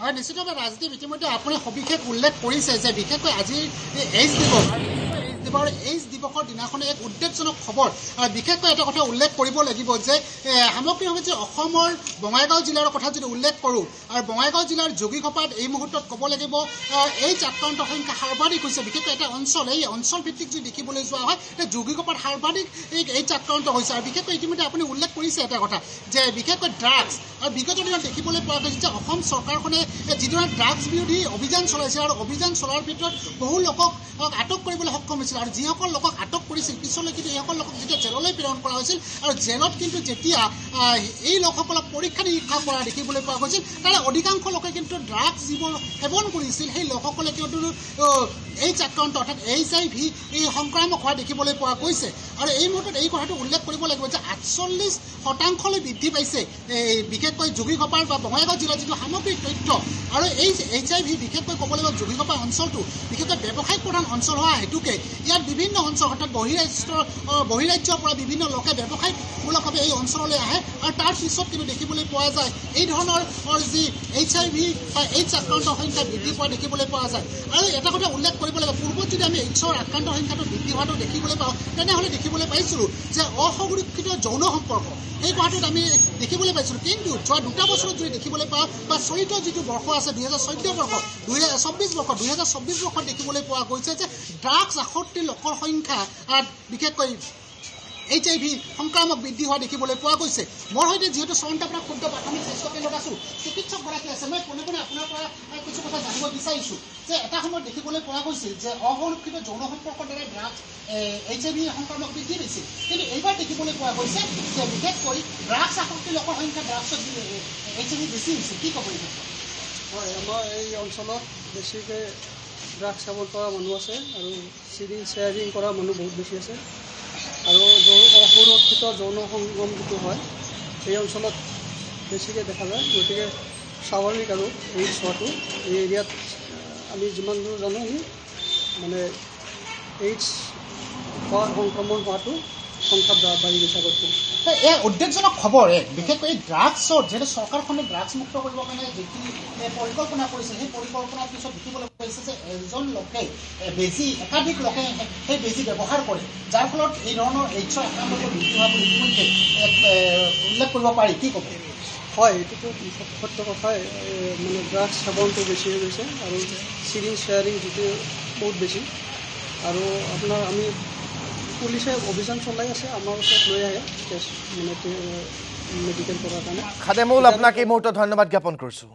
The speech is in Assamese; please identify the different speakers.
Speaker 1: হয় নিশ্চিতভাৱে ৰাজদীপ ইতিমধ্যে আপুনি সবিশেষ উল্লেখ কৰিছে যে বিশেষকৈ আজিৰ এইডছ দিৱস এইডছ দিৱসৰ দিনাখনে এক উদ্বেগজনক খবৰ আৰু বিশেষকৈ এটা কথা উল্লেখ কৰিব লাগিব যে সামগ্ৰিকভাৱে যে অসমৰ বঙাইগাঁও জিলাৰ কথা যদি উল্লেখ কৰোঁ আৰু বঙাইগাঁও জিলাৰ যোগীঘোপাত এই মুহূৰ্তত ক'ব লাগিব এইডছ আক্ৰান্তৰ সংখ্যা সৰ্বাধিক হৈছে বিশেষকৈ এটা অঞ্চল এই অঞ্চল ভিত্তিক যদি দেখিবলৈ যোৱা হয় যোগীঘোপাত সৰ্বাধিক এইডছ আক্ৰান্ত হৈছে আৰু বিশেষকৈ ইতিমধ্যে আপুনি উল্লেখ কৰিছে এটা কথা যে বিশেষকৈ ড্ৰাগছ আৰু বিগত দিনত দেখিবলৈ পোৱা গৈছে যে অসম চৰকাৰখনে যিদৰে ড্ৰাগছ বিৰোধী অভিযান চলাইছে আৰু অভিযান চলোৱাৰ ভিতৰত বহু লোকক আটক কৰিবলৈ সক্ষম হৈছিল আৰু যিসকল লোকক আটক কৰিছিল পিছলৈ কিন্তু এইসকল লোকক যেতিয়া জেললৈ প্ৰেৰণ কৰা হৈছিল আৰু জেলত কিন্তু যেতিয়া এই লোকসকলক পৰীক্ষা নিৰীক্ষা কৰা দেখিবলৈ পোৱা গৈছিল তাৰে অধিকাংশ লোকে কিন্তু ড্ৰাগছ যিবোৰ সেৱন কৰিছিল সেই লোকসকলে কিন্তু এইডছ আক্ৰান্ত অৰ্থাৎ HIV এই সংক্ৰামক হোৱা দেখিবলৈ পোৱা গৈছে আৰু এই মুহূৰ্তত এই কথাটো উল্লেখ কৰিব লাগিব যে 48% বৃদ্ধি পাইছে বিশেষকৈ যোগীঘোপাৰ বা বঙাইগাঁও জিলাৰ যিটো সামগ্ৰিক তথ্য আৰু এই HIV বিশেষকৈ ক'ব লাগিব যোগীঘোপা অঞ্চলটো বিশেষকৈ ব্যৱসায়িক প্ৰধান অঞ্চল হোৱা হেতুকে ইয়াত বিভিন্ন অঞ্চল অৰ্থাৎ বহিৰাজ্যৰ পৰা বিভিন্ন লোকে ব্যৱসায়িকমূলকভাৱে এই অঞ্চললৈ আহে আৰু তাৰ পিছত কিন্তু দেখিবলৈ পোৱা যায় এই ধৰণৰ যি HIV বা এইডছ আক্ৰান্তৰ সংখ্যা বৃদ্ধি পোৱা দেখিবলৈ পোৱা যায় আৰু এটা কথা উল্লেখ কৰিব লাগিব পূৰ্বত যদি আমি এইডছৰ আক্ৰান্তৰ সংখ্যাটো বৃদ্ধি হোৱাটো দেখিবলৈ পাওঁ তেনেহ'লে দেখিবলৈ পাইছিলোঁ যে অসংৰক্ষিত যৌন সম্পৰ্ক এই কথাটোত আমি দেখিবলৈ পাইছিলোঁ কিন্তু যোৱা 2 বছৰত যদি দেখিবলৈ পাওঁ বা চলিত যিটো বৰ্ষ আছে 2014 বৰ্ষ 2024 বৰ্ষত দেখিবলৈ পোৱা গৈছে যে ড্ৰাগছ আসক্তি লোকৰ সংখ্যা বিশেষকৈ HIV সংক্ৰামক বৃদ্ধি হোৱা দেখিবলৈ পোৱা গৈছে মোৰ সৈতে যিহেতু চৰন্ত আপোনাৰ ক্ষুদ্ৰ প্ৰাথমিক স্বাস্থ্য কেন্দ্ৰত আছোঁ চিকিৎসকগৰাকী আছে মই পোনে পোনে আপোনাৰ পৰা কিছু কথা জানিব বিচাৰিছোঁ যে এটা সময়ত দেখিবলৈ পোৱা গৈছিল যে অসংৰক্ষিত যৌন সম্পৰ্কৰ দ্বাৰা ড্ৰাগছ HIV সংক্ৰামক বৃদ্ধি পাইছিল কিন্তু এইবাৰ দেখিবলৈ পোৱা গৈছে যে বিশেষকৈ ড্ৰাগছ আসক্তি লোকৰ সংখ্যা ড্ৰাগছত HIV বেছি হৈছে কি ক'ব
Speaker 2: হয় আমাৰ এই অঞ্চলত বেছিকৈ ড্ৰাগছ সেৱন কৰা মানুহ আছে আৰু চিৰিং শ্বেয়াৰিং কৰা মানুহ বহুত বেছি আছে আৰু অসুৰক্ষিত যৌন সংগম যিটো হয় এই অঞ্চলত বেছিকৈ দেখা যায় গতিকে স্বাভাৱিক আৰু এইডছ হোৱাটো এই এৰিয়াত আমি যিমান দূৰ জানো মানে এইডছ হোৱা সংক্ৰমণ হোৱাটো সংখ্যা বাঢ়ি গৈছে আগতকৈ
Speaker 1: এই উদ্বেগজনক খবৰ বিশেষকৈ এই ড্ৰাগছৰ যিহেতু চৰকাৰখনে ড্ৰাগছ মুক্ত কৰিবৰ কাৰণে যিখিনি পৰিকল্পনা কৰিছিল সেই পৰিকল্পনাৰ পিছত দেখিবলৈ পাইছে যে এজন লোকে বেজী একাধিক লোকে সেই বেজী ব্যৱহাৰ কৰে যাৰ ফলত এই ধৰণৰ এইডছৰ আক্ৰান্ত বৃদ্ধি হোৱা বুলি ইতিমধ্যে উল্লেখ কৰিব পাৰি কি ক'ব
Speaker 2: হয় এইটোতো সত্য কথাই মানে ড্ৰাগছ সেৱনটো বেছি হৈ গৈছে আৰু চিৰিং শ্বেয়াৰিং যিটো বহুত বেছি আৰু আপোনাৰ আমি পুলিচে অভিযান চলাই আছে আমাৰ ওচৰত লৈ আহে টেষ্ট মানে মেডিকেল কৰাৰ কাৰণে
Speaker 3: খাদেমুল আপোনাক এই মুহূৰ্তত ধন্যবাদ জ্ঞাপন কৰিছোঁ।